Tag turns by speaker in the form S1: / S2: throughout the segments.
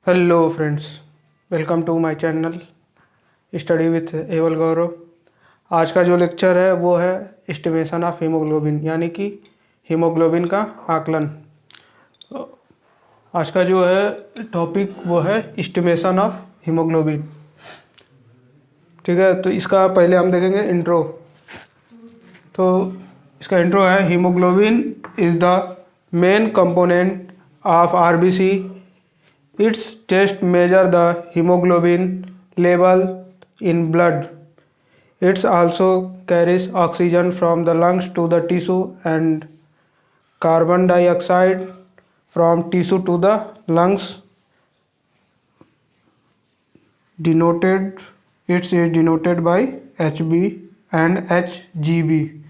S1: Hello friends, welcome to my channel study with एवल गौरव। आज का जो लेक्चर है वो है एस्टिमेशन ऑफ हीमोग्लोबिन, यानी कि हीमोग्लोबिन का आकलन। आज का जो है टॉपिक वो है एस्टिमेशन ऑफ हीमोग्लोबिन। ठीक है, तो इसका पहले हम देखेंगे इंट्रो। तो इसका इंट्रो है, haemoglobin is the main component of RBC. Its test measure the hemoglobin level in blood. It also carries oxygen from the lungs to the tissue and carbon dioxide from tissue to the lungs. It is denoted by HB and HGB.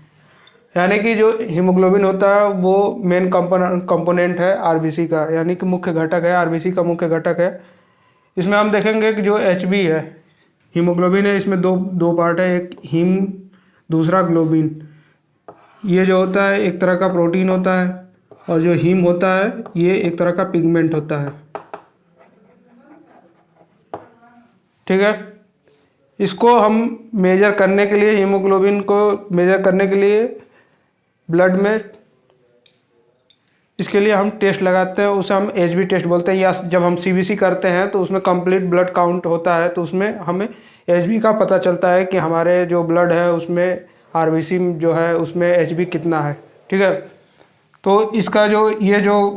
S1: यानी कि जो haemoglobin होता है वो main component है RBC का, यानी कि मुख्य घटक है, आरबीसी का मुख्य घटक है। इसमें हम देखेंगे कि जो एचबी है, हीमोग्लोबिन है, इसमें दो पार्ट है, एक हीम, दूसरा ग्लोबिन। ये जो होता है एक तरह का प्रोटीन होता है, और जो हीम होता है ये एक तरह का पिगमेंट होता है। ठीक है, इसको हम मेजर करने के लिए, हीमोग्लोबिन को मेजर करने के लिए ब्लड में, इसके लिए हम टेस्ट लगाते हैं, उसे हम एचबी टेस्ट बोलते हैं। या जब हम सीबीसी करते हैं तो उसमें कंप्लीट ब्लड काउंट होता है, तो उसमें हमें एचबी का पता चलता है कि हमारे जो ब्लड है उसमें आरबीसी जो है उसमें एचबी कितना है। ठीक है, तो इसका जो ये जो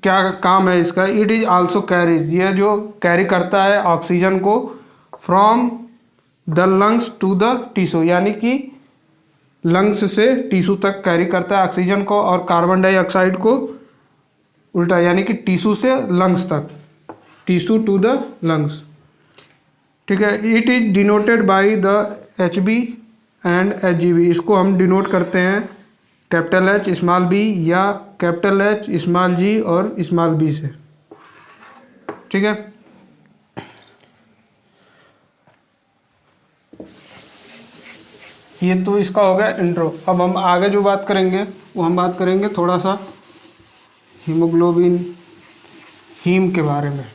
S1: क्या काम है इसका, इट इज आल्सो कैरीज, ये जो कैरी करता है ऑक्सीजन को from the lungs to the tissue, यानी कि लंग्स से टिश्यू तक कैरी करता है ऑक्सीजन को, और कार्बन डाइऑक्साइड को उल्टा, यानी कि टिश्यू से लंग्स तक, टिश्यू टू द लंग्स। ठीक है, it is denoted by the HB and HGB. इसको हम डिनोट करते हैं कैपिटल एच स्मॉल बी या कैपिटल एच स्मॉल जी और स्मॉल बी से। ठीक है, ये तो इसका हो गया इंट्रो। अब हम आगे जो बात करेंगे वो हम बात करेंगे थोड़ा सा हीमोग्लोबिन, हीम के बारे में।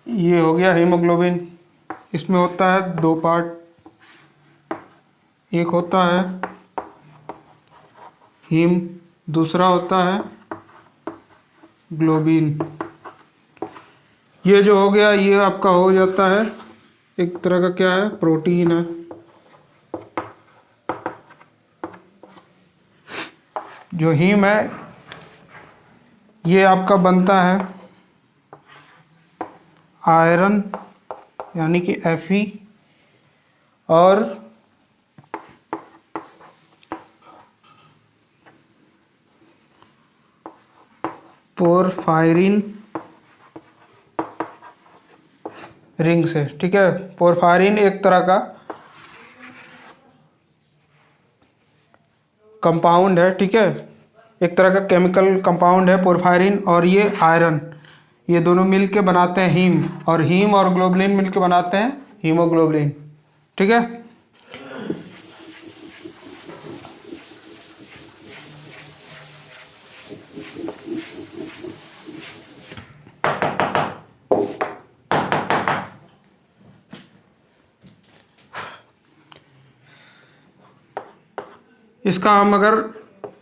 S1: ये हो गया हीमोग्लोबिन। इसमें होता है दो पार्ट, एक होता है हीम, दूसरा होता है ग्लोबिन। ये जो हो गया ये आपका हो जाता है एक तरह का क्या है, प्रोटीन है। जो हीम है ये आपका बनता है आयरन, यानी कि Fe, और पोरफायरिन रिंग से। ठीक है, पोरफायरिन एक तरह का कंपाउंड है। ठीक है, एक तरह का केमिकल कंपाउंड है पोरफायरिन, और ये आयरन, ये दोनों मिलके बनाते हैं हीम, और हीम और ग्लोबुलिन मिलके बनाते हैं हीमोग्लोबिन। ठीक है, इसका हम अगर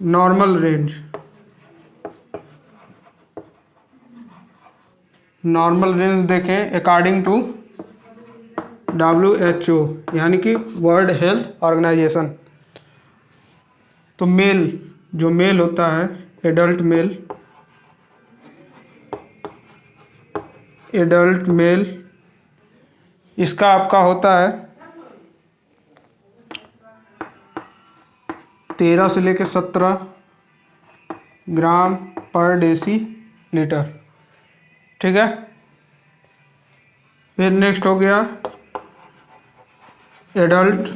S1: नॉर्मल रेंज देखें अकॉर्डिंग टू WHO, यानी कि वर्ल्ड हेल्थ ऑर्गेनाइजेशन, तो जो मेल होता है, एडल्ट मेल, इसका आपका होता है 13 से लेकर 17 ग्राम पर डेसी लीटर। ठीक है, फिर नेक्स्ट हो गया एडल्ट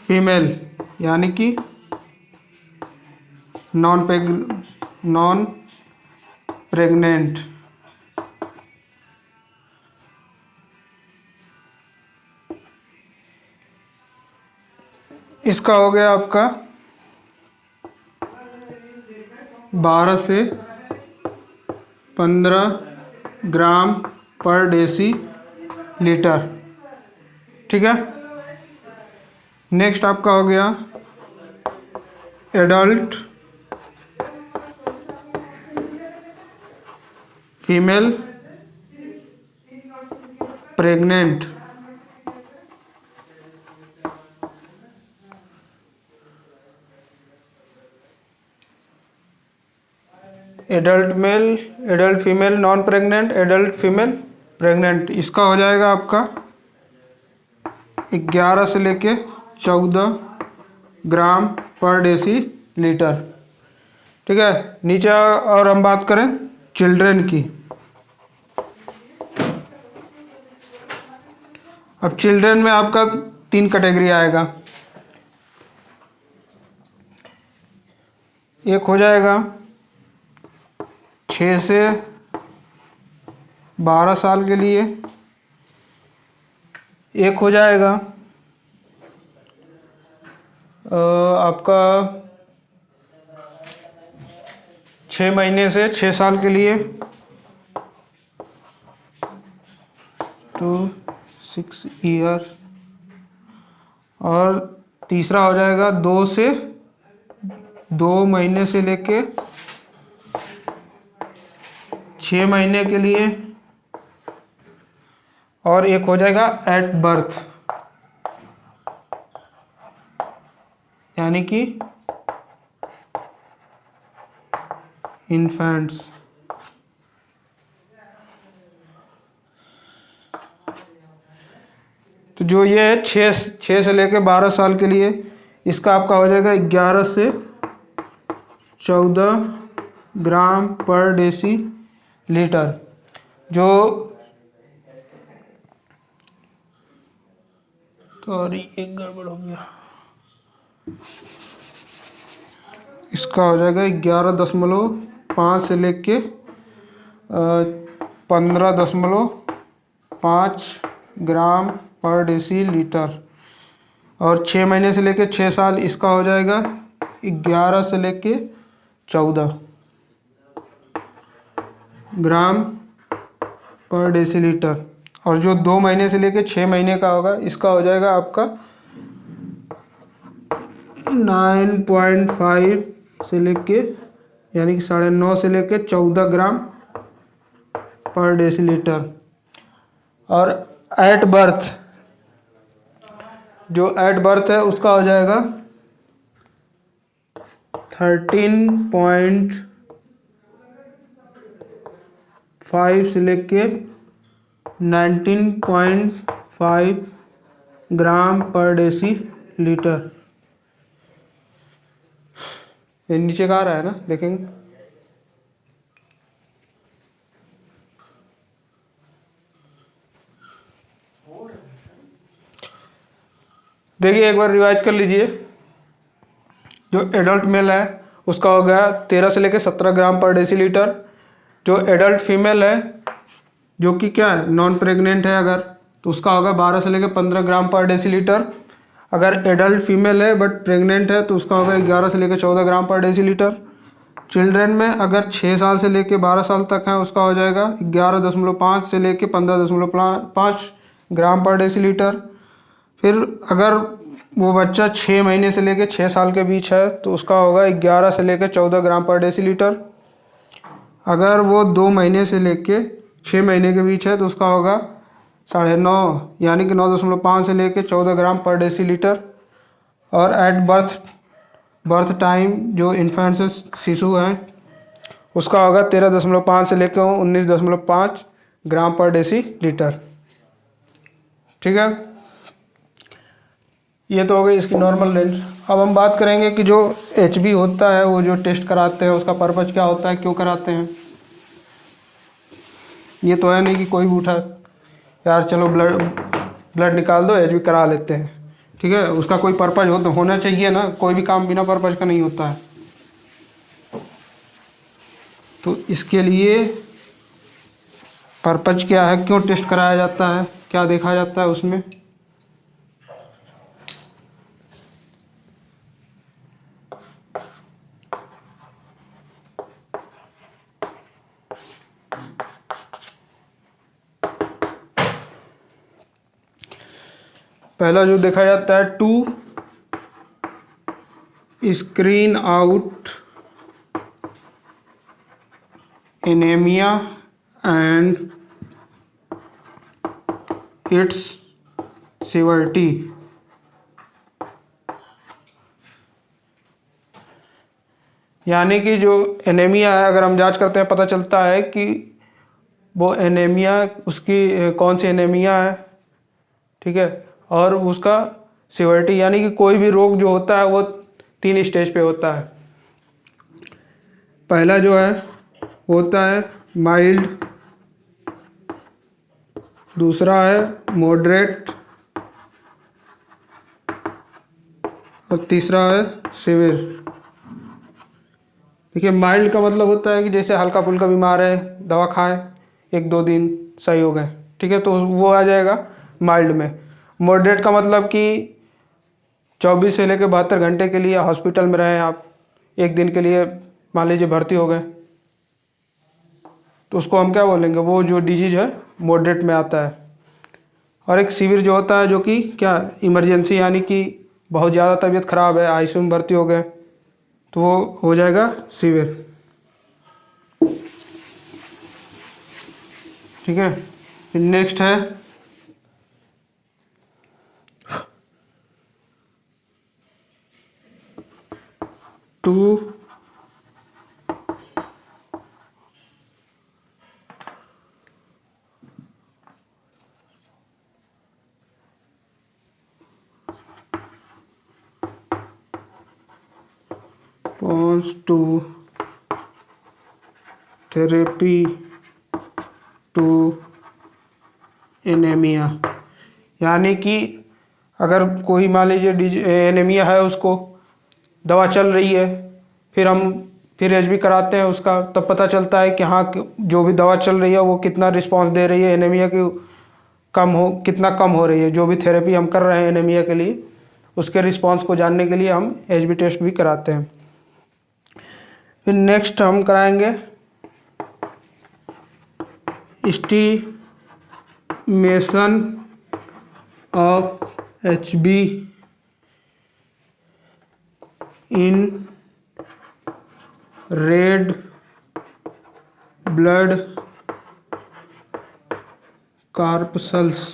S1: फीमेल, यानी कि नॉन प्रेग्नेंट। इसका हो गया आपका 12 से 15 ग्राम पर डेसी लीटर। ठीक है। नेक्स्ट आपका हो गया adult female pregnant. Adult mail, adult female non pregnant, adult female pregnant. इसका हो जाएगा आपका 11 से लेके 14 ग्राम पर डेसी लीटर। ठीक है। नीचे और हम बात करें चिल्ड्रेन की। अब चिल्ड्रेन में आपका 3 कैटेगरी आएगा। एक हो जाएगा 6 से 12 साल के लिए, एक हो जाएगा आपका 6 महीने से 6 साल के लिए, 6 ईयर, और तीसरा हो जाएगा 2 महीने से लेके 6 महीने के लिए, और एक हो जाएगा एट बर्थ, यानी कि इन्फेंट्स। तो जो ये है 6 से लेके 12 साल के लिए, इसका आपका हो जाएगा 11 से 14 ग्राम पर डेसी लीटर। जो सॉरी एक गड़बड़ हो गया, इसका हो जाएगा 11.5 से लेके 15.5 ग्राम पर डेसी लीटर। और 6 महीने से लेके 6 साल, इसका हो जाएगा 11 से लेके 14 ग्राम पर डेसी लीटर। और जो 2 महीने से लेके 6 महीने का होगा, इसका हो जाएगा आपका 9.5 से लेके, यानी कि 9.5 से लेके 14 ग्राम पर डेसीलीटर। और एट बर्थ, जो एट बर्थ है उसका हो जाएगा 13.5 से लेके 19.5 ग्राम पर डेसी लीटर। ये नीचे का आ रहा है ना, देखेंगे। देखिए एक बार रिवाइज कर लीजिए। जो एडल्ट मेल है उसका हो गया 13 से लेकर 17 ग्राम पर डेसीलीटर। जो एडल्ट फीमेल है, जो कि क्या है, नॉन प्रेग्नेंट है अगर, तो उसका होगा 12 से लेकर 15 ग्राम पर डेसीलीटर। अगर एडल्ट फीमेल है बट प्रेग्नेंट है तो उसका होगा 11 से लेकर 14 ग्राम पर डेसीलीटर। चिल्ड्रन में अगर 6 साल से लेकर 12 साल तक है, उसका हो जाएगा 11.5 से लेकर 15.5 ग्राम पर डेसीलीटर। फिर अगर वो बच्चा 6 महीने से लेकर 6 साल के बीच है तो उसका होगा 11 से लेकर 14 ग्राम पर डेसीलीटर। अगर वो 2 महीने से लेकर 6 महीने के बीच है तो उसका होगा 9.5, यानी कि 9.5 से लेकर 14 ग्राम पर डेसीलीटर। और एट बर्थ टाइम जो इन्फेंट शिशु हैं उसका होगा 13.5 से लेकर 19.5 ग्राम पर डेसीलीटर। ठीक है, ये तो हो गई इसकी नॉर्मल रेंज। अब हम बात करेंगे कि जो HB होता है, वो जो टेस्ट कराते हैं उसका पर्पज क्या होता है, क्यों कराते हैं। ये तो है नहीं कि कोई भी उठा यार चलो ब्लड निकाल दो, HB करा लेते हैं। ठीक है, उसका कोई पर्पज होना चाहिए ना, कोई भी काम बिना पर्पज का नहीं होता है। तो इसके लिए पर्पज क्या है, क्यों टेस्ट कराया जाता है, क्या देखा जाता है उसमें। पहला जो देखा जाता है, to screen out anaemia and its severity. यानी कि जो एनीमिया है, अगर हम जांच करते हैं पता चलता है कि वो एनीमिया उसकी कौन सी एनीमिया है, ठीक है, और उसका सीवियरिटी, यानी कि कोई भी रोग जो होता है वो 3 स्टेज पे होता है। पहला जो है होता है माइल्ड, दूसरा है मॉडरेट और तीसरा है सीवियर। देखिए, माइल्ड का मतलब होता है कि जैसे हल्का फुल्का बीमार है, दवा खाएं, 1-2 दिन सही हो गए, ठीक है, तो वो आ जाएगा माइल्ड में। मॉडरेट का मतलब कि 24 से लेकर 72 घंटे के लिए हॉस्पिटल में रहें आप, 1 दिन के लिए मान लीजिए भर्ती हो गए, तो उसको हम क्या बोलेंगे, वो जो डिजीज है मॉडरेट में आता है। और एक सीवियर जो होता है, जो कि क्या इमरजेंसी, यानी कि बहुत ज़्यादा तबीयत ख़राब है, आईसीयू में भर्ती हो गए, तो वो हो जाएगा सीवियर, ठीक है। फिर नेक्स्ट है to response to therapy to anaemia. यानी कि अगर कोई मान लीजिए एनीमिया है, उसको दवा चल रही है, फिर एचबी कराते हैं उसका, तब पता चलता है कि हाँ, जो भी दवा चल रही है वो कितना रिस्पांस दे रही है, एनीमिया की कितना कम हो रही है। जो भी थेरेपी हम कर रहे हैं एनीमिया के लिए, उसके रिस्पांस को जानने के लिए हम एचबी टेस्ट भी कराते हैं। फिर नेक्स्ट हम कराएंगे estimation of HB in red blood corpuscles.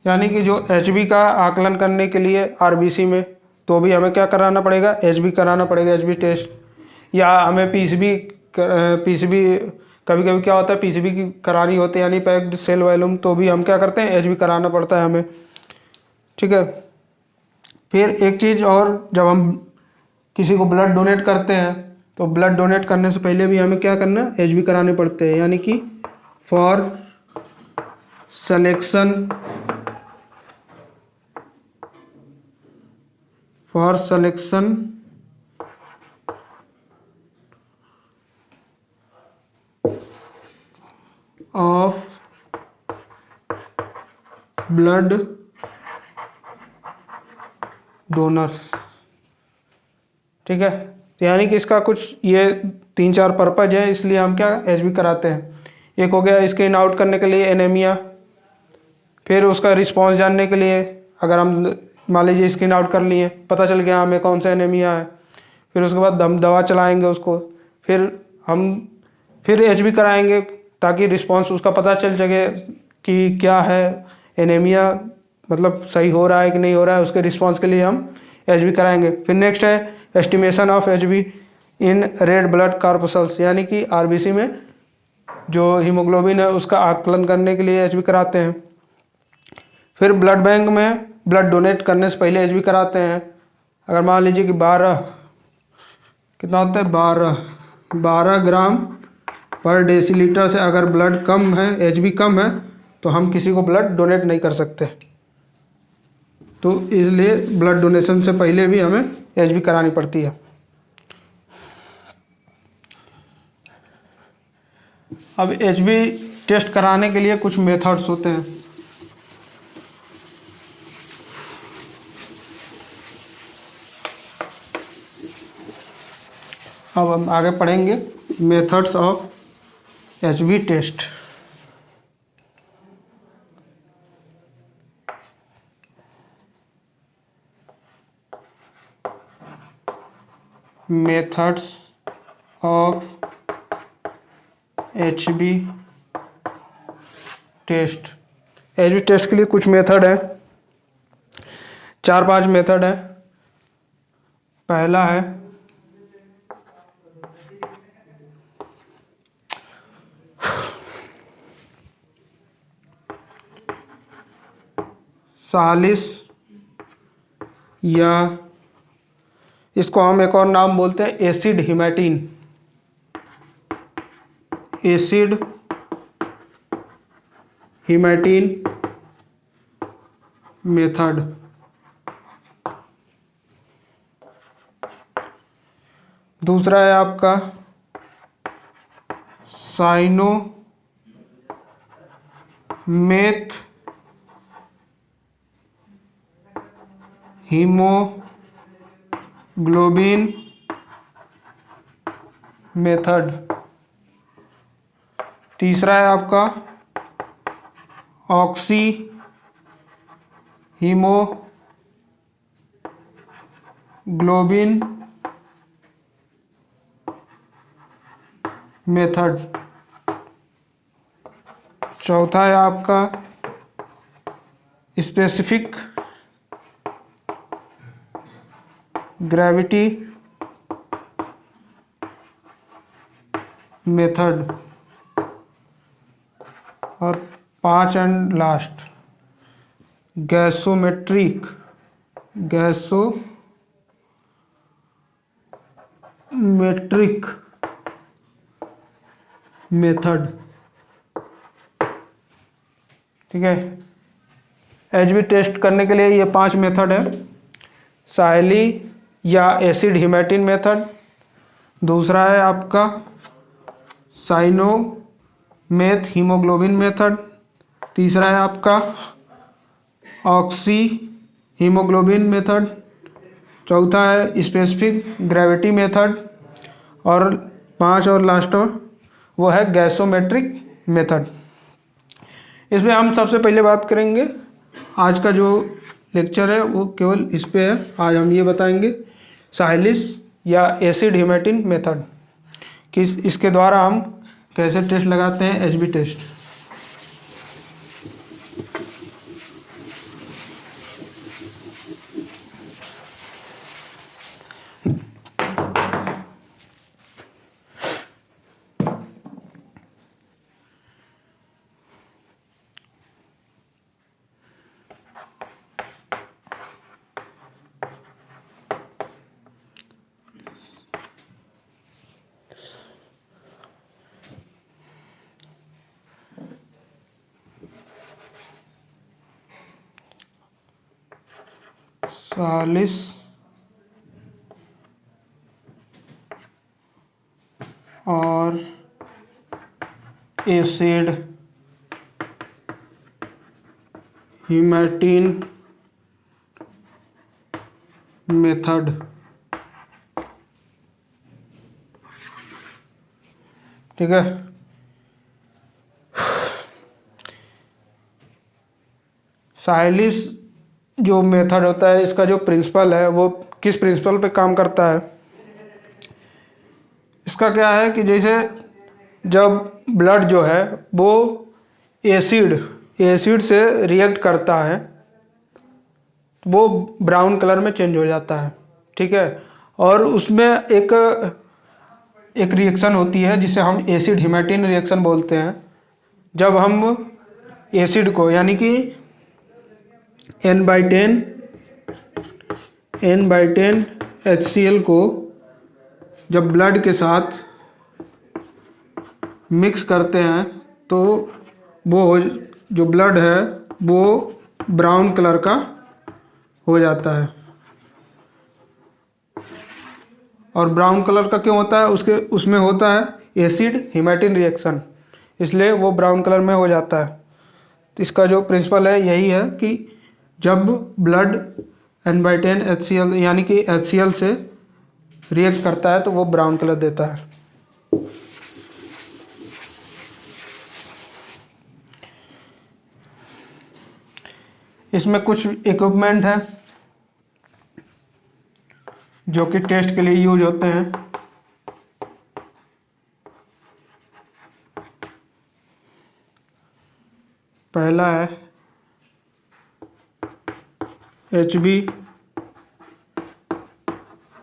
S1: यानी कि जो एचबी का आकलन करने के लिए आरबीसी में, तो भी हमें क्या कराना पड़ेगा, एचबी कराना पड़ेगा, एचबी टेस्ट। या हमें पीसीबी कभी कभी क्या होता है, पीसीबी की करानी होती है, यानी पैक्ड सेल वॉल्यूम, तो भी हम क्या करते हैं, एचबी कराना पड़ता है हमें, ठीक है। फिर एक चीज़ और, जब हम किसी को ब्लड डोनेट करते हैं, तो ब्लड डोनेट करने से पहले भी हमें क्या करना, एचबी कराने पड़ते हैं। यानी कि for selection of blood donors, ठीक है। यानी कि इसका कुछ ये 3-4 पर्पज है, इसलिए हम क्या एचबी कराते हैं। एक हो गया स्क्रीन आउट करने के लिए एनीमिया, फिर उसका रिस्पांस जानने के लिए, अगर हम मान लीजिए स्क्रीन आउट कर लिए, पता चल गया हमें कौन सा एनीमिया है, फिर उसके बाद हम दवा चलाएंगे उसको, फिर एचबी कराएंगे, ताकि रिस्पांस उसका पता चल सके कि क्या है एनीमिया, मतलब सही हो रहा है कि नहीं हो रहा है। उसके रिस्पांस के लिए हम एचबी कराएंगे। फिर नेक्स्ट है estimation of HB in red blood corpuscles, यानी कि आरबीसी में जो हीमोग्लोबिन है उसका आकलन करने के लिए एचबी कराते हैं। फिर ब्लड बैंक में ब्लड डोनेट करने से पहले एचबी कराते हैं। अगर मान लीजिए कि 12 कितना होता है, 12 ग्राम पर डेसीलीटर से अगर ब्लड कम है, एचबी कम है, तो हम किसी को ब्लड डोनेट नहीं कर सकते। तो इसलिए ब्लड डोनेशन से पहले भी हमें एचबी करानी पड़ती है। अब HB टेस्ट कराने के लिए कुछ मेथड्स होते हैं। अब हम आगे पढ़ेंगे methods of HB test. Methods of HB test. HB test के लिए कुछ मेथड है, 4-5 मेथड है। पहला है सालिस, या इसको हम एक और नाम बोलते हैं acid haematin. Acid haematin method. दूसरा है आपका साइनोमेथ हीमोग्लोबिन मेथड। तीसरा है आपका ऑक्सी हीमोग्लोबिन मेथड। चौथा है आपका स्पेसिफिक ग्रेविटी मेथड। और 5 एंड लास्ट गैसोमेट्रिक मेथड। ठीक है, HB टेस्ट करने के लिए ये 5 मेथड है। साइली या एसिड हिमैटिन मेथड। दूसरा है आपका साइनोमेथ हीमोग्लोबिन मेथड। तीसरा है आपका ऑक्सी हीमोग्लोबिन मेथड। चौथा है स्पेसिफिक ग्रेविटी मेथड। और 5 और लास्ट वो है गैसोमेट्रिक मेथड। इसमें हम सबसे पहले बात करेंगे, आज का जो लेक्चर है वो केवल इस पे है। आज हम ये बताएंगे साइलिस या एसिड हिमैटिन मेथड कि इसके द्वारा हम कैसे टेस्ट लगाते हैं HB टेस्ट। सालिस और एसिड हिमैटिन मेथड। ठीक है, साइलिस जो मेथड होता है, इसका जो प्रिंसिपल है वो किस प्रिंसिपल पे काम करता है। इसका क्या है कि जैसे जब ब्लड जो है वो एसिड से रिएक्ट करता है वो ब्राउन कलर में चेंज हो जाता है। ठीक है, और उसमें एक रिएक्शन होती है जिसे हम एसिड हिमैटिन रिएक्शन बोलते हैं। जब हम एसिड को यानी कि N/10 HCl को जब ब्लड के साथ मिक्स करते हैं तो वो जो ब्लड है वो ब्राउन कलर का हो जाता है। और ब्राउन कलर का क्यों होता है, उसमें होता है एसिड हिमैटिन रिएक्शन। इसलिए वो ब्राउन कलर में हो जाता है। तो इसका जो प्रिंसिपल है यही है कि जब ब्लड N/10 HCl यानी कि HCl से रिएक्ट करता है तो वो ब्राउन कलर देता है। इसमें कुछ इक्विपमेंट है जो कि टेस्ट के लिए यूज होते हैं। पहला है HB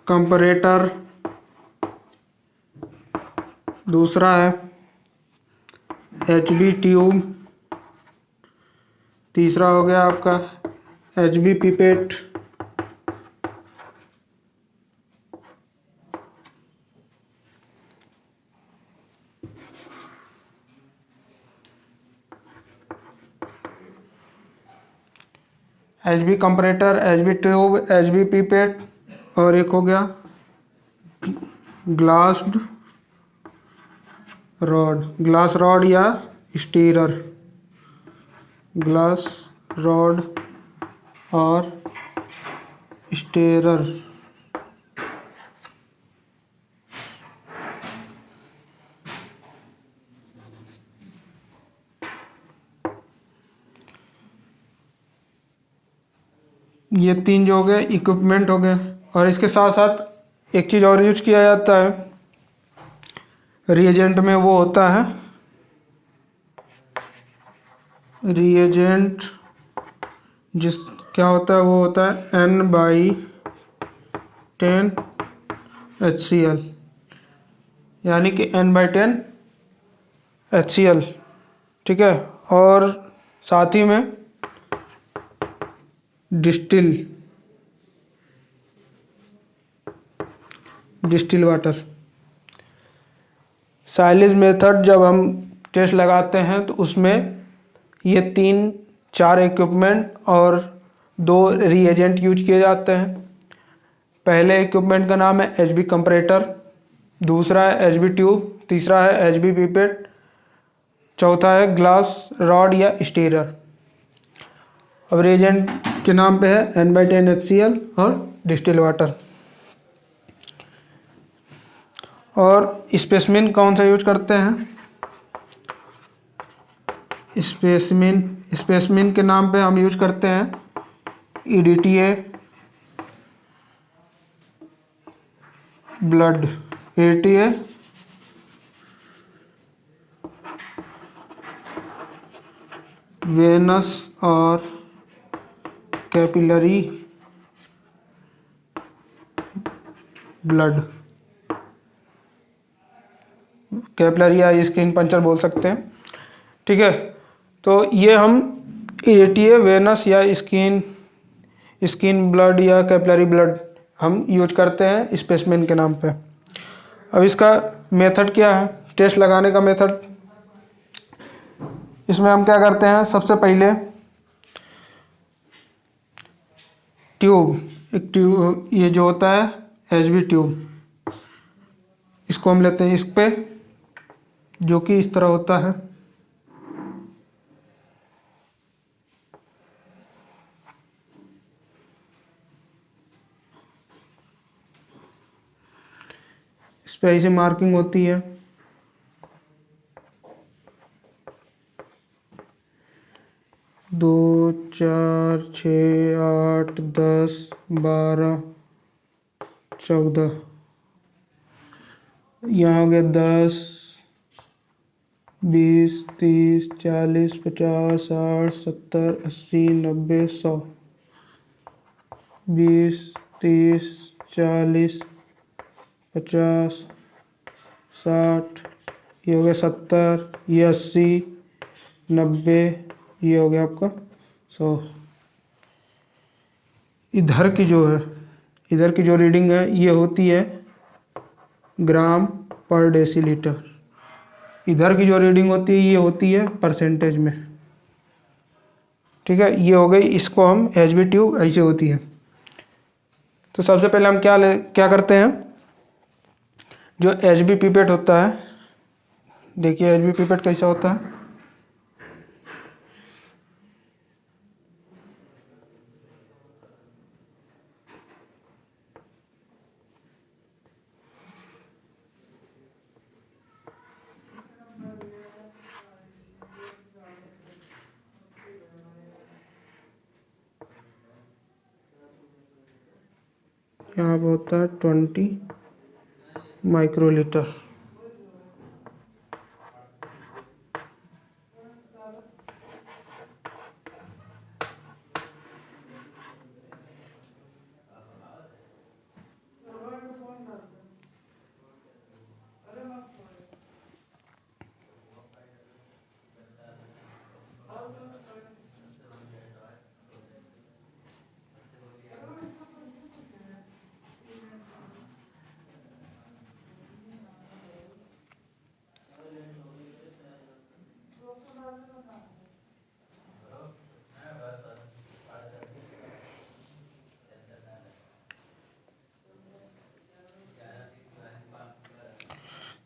S1: कंपैरेटर, दूसरा है HB ट्यूब, तीसरा हो गया आपका HB pipette, HB comparator, HB tube, HB pipette, और एक हो गया ग्लास रॉड या स्टीरर, ग्लास रॉड और स्टीरर। ये 3 जो हो गए इक्विपमेंट हो गए। और इसके साथ साथ एक चीज़ और यूज किया जाता है रिएजेंट में, वो होता है रिएजेंट क्या होता है, वो होता है N/10 HCl, यानी कि N/10 HCl, ठीक है। और साथ ही में डिस्टिल वाटर। साइलेज मेथड जब हम टेस्ट लगाते हैं तो उसमें ये 3-4 इक्विपमेंट और 2 रिएजेंट यूज किए जाते हैं। पहले इक्विपमेंट का नाम है HB कंपैरेटर, दूसरा है HB ट्यूब, तीसरा है HB पिपेट, चौथा है ग्लास रॉड या स्टीरर। अब रिएजेंट के नाम पे है N/10 HCl और डिस्टिल वाटर। और स्पेसिमेन कौन सा यूज करते हैं? स्पेसिमेन के नाम पे हम यूज करते हैं EDTA ब्लड, EDTA वेनस और कैपिलरी ब्लड, कैपिलरी या स्किन पंचर बोल सकते हैं, ठीक है। तो ये हम EDTA वेनस या स्किन ब्लड या कैपिलरी ब्लड हम यूज करते हैं स्पेसिमेन के नाम पे। अब इसका मेथड क्या है, टेस्ट लगाने का मेथड? इसमें हम क्या करते हैं, सबसे पहले ट्यूब, ये जो होता है HB ट्यूब, इसको हम लेते हैं इस पे, जो कि इस तरह होता है। इस पे ऐसे मार्किंग होती है। दो, 4, 6, 8, 10, 12, 14, यहाँ हो गया 10, 20, 30, 40, 50, 60, 70, 80, 90, 100, 20, 30, 40, 50, 60, ये हो गया 70, ये 80, 90, ये हो गया आपका 100। इधर की जो रीडिंग है ये होती है ग्राम पर डेसीलीटर। इधर की जो रीडिंग होती है ये होती है परसेंटेज में, ठीक है। ये हो गई, इसको हम HB ट्यूब ऐसे होती है। तो सबसे पहले हम क्या करते हैं, जो HB पिपेट होता है देखिए एचबी पिपेट कैसा होता है। यहाँ पे होता है 20 माइक्रोलीटर।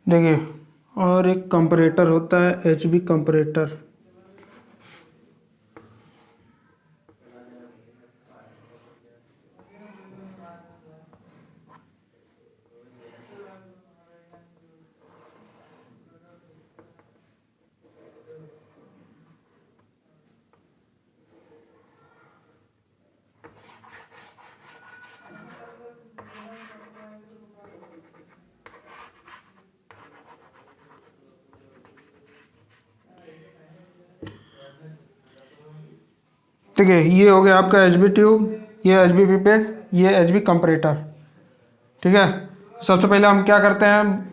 S1: देखिए और एक कंपरेटर होता है एचबी कंपरेटर। देखिए ये हो गया आपका एचबी ट्यूब, ये एचबी पिपेट, ये एचबी कंपरेटर। ठीक है, सबसे पहले हम क्या करते हैं,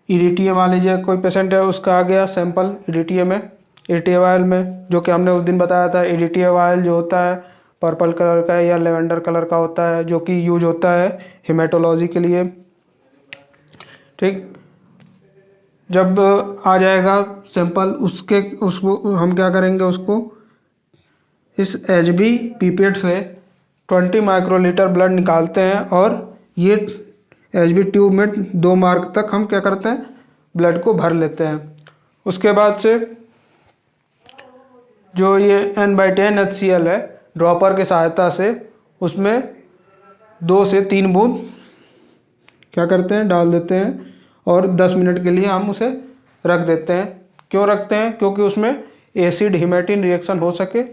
S1: ईडीटीए मान लीजिए कोई पेशेंट है, उसका आ गया सैंपल ईडीटीए में, ईडीटीए वायल में, जो कि हमने उस दिन बताया था। ईडीटीए वायल जो होता है पर्पल कलर का या लेवेंडर कलर का होता है, जो कि यूज होता है हेमेटोलॉजी के लिए। ठीक, जब आ जाएगा सैंपल उसको हम क्या करेंगे, उसको इस एचबी पीपेट से 20 माइक्रोलीटर ब्लड निकालते हैं और ये एचबी ट्यूब में 2 मार्क तक हम क्या करते हैं, ब्लड को भर लेते हैं। उसके बाद से जो ये N/10 HCl है, ड्रॉपर के सहायता से उसमें 2 से 3 बूंद क्या करते हैं, डाल देते हैं और 10 मिनट के लिए हम उसे रख देते हैं। क्यों रखते हैं, क्योंकि उसमें एसिड हिमेटिन रिएक्शन हो सके।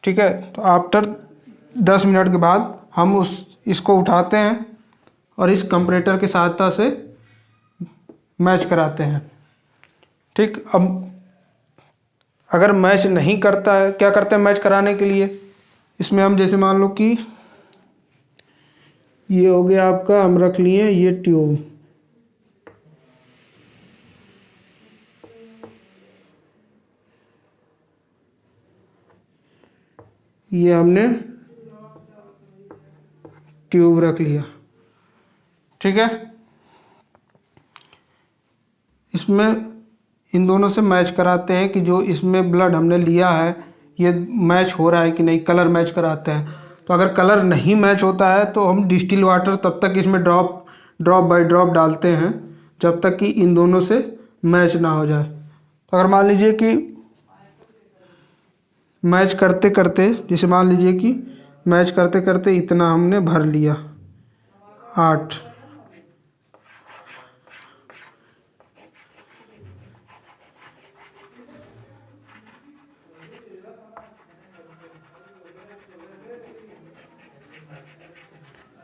S1: ठीक है, तो आफ्टर 10 मिनट के बाद हम इसको उठाते हैं और इस कंपरेटर की सहायता से मैच कराते हैं। ठीक, अब अगर मैच नहीं करता है, क्या करते हैं मैच कराने के लिए, इसमें हम जैसे मान लो कि ये हो गया आपका, हम रख लिए ये ट्यूब, ये हमने ट्यूब रख लिया। ठीक है, इसमें इन दोनों से मैच कराते हैं कि जो इसमें ब्लड हमने लिया है ये मैच हो रहा है कि नहीं, कलर मैच कराते हैं। तो अगर कलर नहीं मैच होता है तो हम डिस्टिल वाटर तब तक इसमें ड्रॉप बाय ड्रॉप डालते हैं जब तक कि इन दोनों से मैच ना हो जाए। तो अगर मान लीजिए कि मैच करते करते, जैसे मान लीजिए कि मैच करते करते इतना हमने भर लिया 8,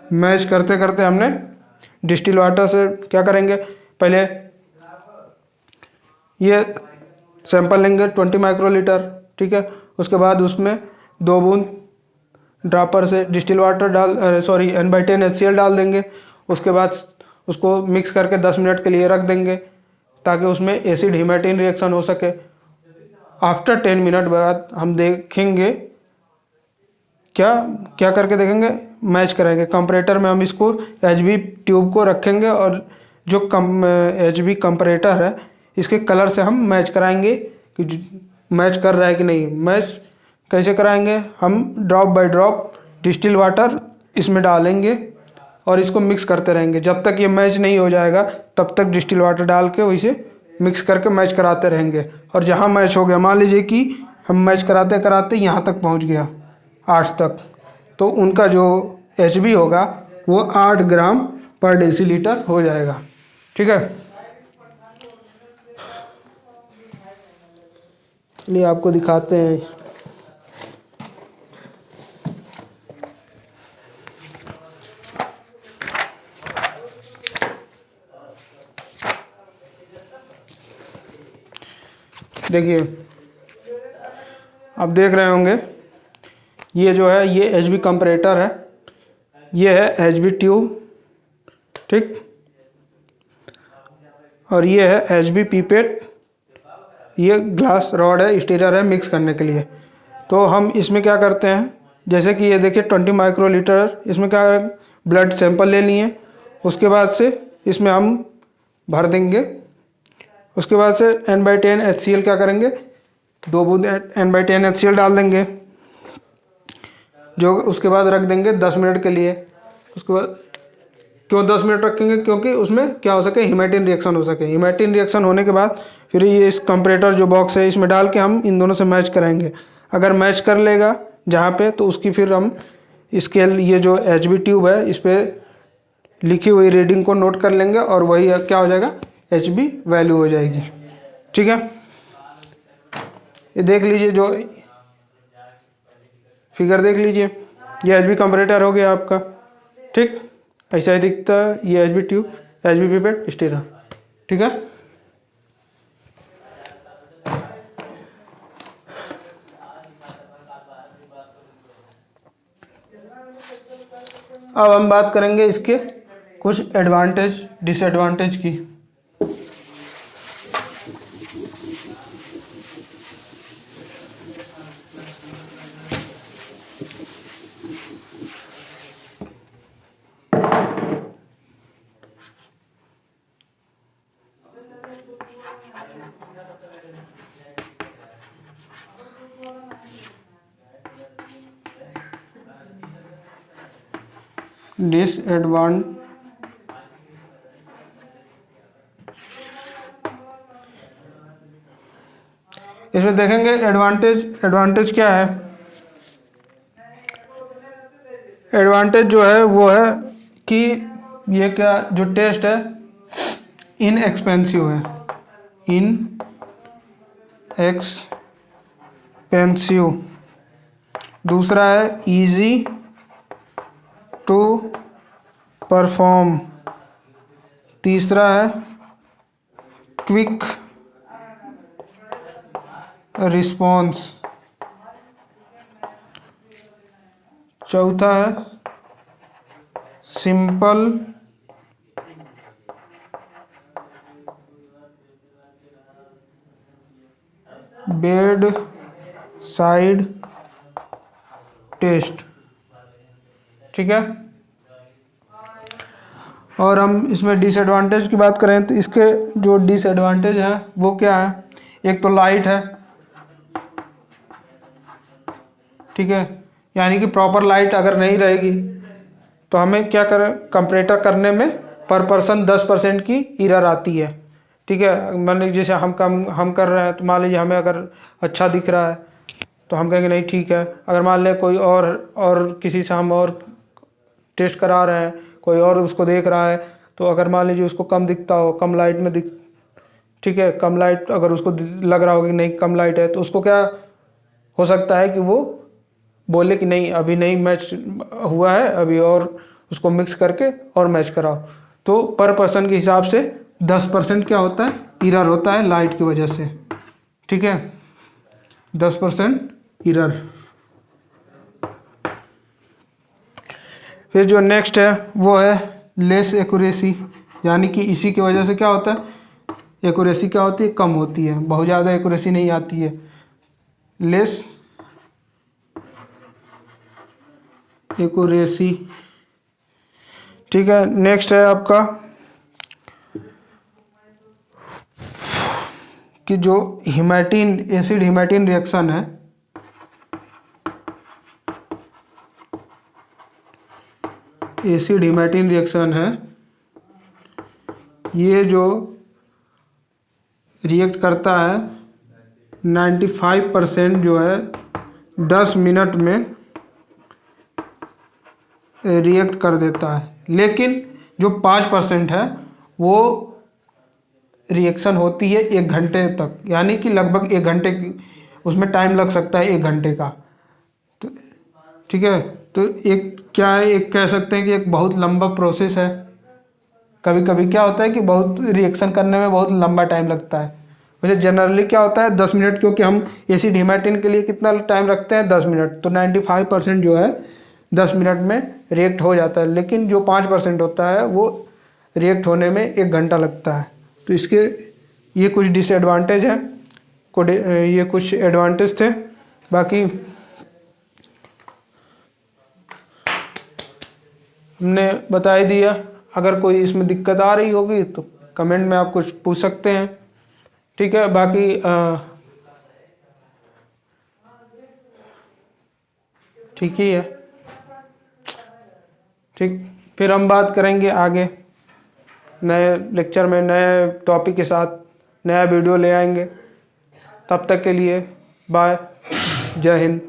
S1: मैच करते करते हमने डिस्टिल वाटर से क्या करेंगे, पहले ये सैंपल लेंगे 20 माइक्रोलीटर। ठीक है, उसके बाद उसमें 2 बूंद ड्रॉपर से डिस्टिल वाटर N/10 HCl डाल देंगे। उसके बाद उसको मिक्स करके 10 मिनट के लिए रख देंगे ताकि उसमें एसिड हिमेटिन रिएक्शन हो सके। आफ्टर 10 मिनट बाद हम देखेंगे, क्या क्या करके देखेंगे, मैच करेंगे। कंपरेटर में हम इसको एचबी ट्यूब को रखेंगे और जो एचबी कंपरेटर है इसके कलर से हम मैच कराएंगे कि मैच कर रहा है कि नहीं। मैच कैसे कराएंगे, हम drop by drop distil water इसमें डालेंगे और इसको मिक्स करते रहेंगे जब तक ये मैच नहीं हो जाएगा, तब तक डिस्टिल वाटर डाल के वैसे मिक्स करके मैच कराते रहेंगे। और जहाँ मैच हो गया, मान लीजिए कि हम मैच कराते कराते यहाँ तक पहुँच गया 8 तक, तो उनका जो HB होगा वो 8 ग्राम पर डेसीलीटर हो जाएगा। ठीक है, चलिए आपको दिखाते हैं। देखिए, आप देख रहे होंगे ये जो है ये HB कंपरेटर है, ये है HB ट्यूब, ठीक, और ये है HB पीपेट, ये ग्लास रॉड है, स्टीरर है मिक्स करने के लिए। तो हम इसमें क्या करते हैं, जैसे कि ये देखिए 20 माइक्रोलीटर, इसमें क्या ब्लड सैंपल ले लिए, उसके बाद से इसमें हम भर देंगे। उसके बाद से N/10 HCl क्या करेंगे, 2 बूंद N/10 HCl डाल देंगे, जो उसके बाद रख देंगे 10 मिनट के लिए। उसके बाद क्यों 10 मिनट रखेंगे, क्योंकि उसमें क्या हो सके, हीमेटिन रिएक्शन हो सके। हीमेटिन रिएक्शन होने के बाद फिर ये इस कंपरेटर जो बॉक्स है इसमें डाल के हम इन दोनों से मैच कराएंगे। अगर मैच कर लेगा जहाँ पे, तो उसकी फिर हम स्केल, ये जो HB ट्यूब है इस पर लिखी हुई रीडिंग को नोट कर लेंगे और वही क्या हो जाएगा, HB वैल्यू हो जाएगी। ठीक है, ये देख लीजिए, जो फिगर देख लीजिए, ये HB कंपरेटर हो गया आपका। ठीक, ऐसा ही दिखता है ये HB tube, HB pipette, stirrer. ठीक है, अब हम बात करेंगे इसके कुछ एडवांटेज डिसएडवांटेज की। इसमें देखेंगे एडवांटेज क्या है। एडवांटेज जो है वो है कि ये क्या, जो टेस्ट है इनएक्सपेंसिव है, इनएक्सपेंसिव। दूसरा है इजी टू परफॉर्म। तीसरा है क्विक रिस्पॉन्स। चौथा है सिंपल बेड साइड टेस्ट। ठीक है, और हम इसमें डिसएडवांटेज की बात करें तो इसके जो डिसएडवांटेज है वो क्या है, एक तो लाइट है। ठीक है, यानी कि प्रॉपर लाइट अगर नहीं रहेगी तो हमें क्या करें, कंपरेटर करने में पर पर्सन 10% की एरर आती है। ठीक है, मान लीजिए जैसे हम कर रहे हैं, तो मान लीजिए हमें अगर अच्छा दिख रहा है तो हम कहेंगे नहीं ठीक है। अगर मान लें कोई और किसी से हम और टेस्ट करा रहे हैं, कोई और उसको देख रहा है, तो अगर मान लीजिए उसको कम दिखता हो, कम लाइट में दिख, ठीक है, कम लाइट अगर उसको लग रहा हो कि नहीं कम लाइट है, तो उसको क्या हो सकता है कि वो बोले कि नहीं अभी नहीं मैच हुआ है, अभी और उसको मिक्स करके और मैच कराओ। तो पर पर्सन के हिसाब से 10% क्या होता है, एरर होता है लाइट की वजह से। ठीक है, 10% एरर। फिर जो नेक्स्ट है वो है लेस एक्यूरेसी, यानी कि इसी की वजह से क्या होता है, एक्यूरेसी क्या होती है, कम होती है, बहुत ज़्यादा एक्यूरेसी नहीं आती है, लेस एक्यूरेसी। ठीक है, नेक्स्ट है आपका कि जो हीमेटिन एसिड हीमेटिन रिएक्शन है, एसिड हीमेटिन रिएक्शन है, ये जो रिएक्ट करता है 95% जो है 10 मिनट में रिएक्ट कर देता है, लेकिन जो 5% है वो रिएक्शन होती है 1 घंटे तक, यानी कि लगभग 1 घंटे की उसमें टाइम लग सकता है, 1 घंटे का। तो ठीक है, तो एक क्या है, एक कह सकते हैं कि एक बहुत लंबा प्रोसेस है। कभी कभी क्या होता है कि बहुत रिएक्शन करने में बहुत लंबा टाइम लगता है। वैसे जनरली क्या होता है 10 मिनट, क्योंकि हम एसिड हीमेटिन के लिए कितना टाइम रखते हैं 10 मिनट, तो 95% जो है 10 मिनट में रिएक्ट हो जाता है, लेकिन जो 5% होता है वो रिएक्ट होने में 1 घंटा लगता है। तो इसके ये कुछ डिसएडवांटेज हैं, ये कुछ एडवांटेज थे। बाकी हमने बता ही दिया। अगर कोई इसमें दिक्कत आ रही होगी तो कमेंट में आप कुछ पूछ सकते हैं, ठीक है। बाकी ठीक ही है, ठीक। फिर हम बात करेंगे आगे नए लेक्चर में, नए टॉपिक के साथ नया वीडियो ले आएंगे। तब तक के लिए बाय, जय हिंद।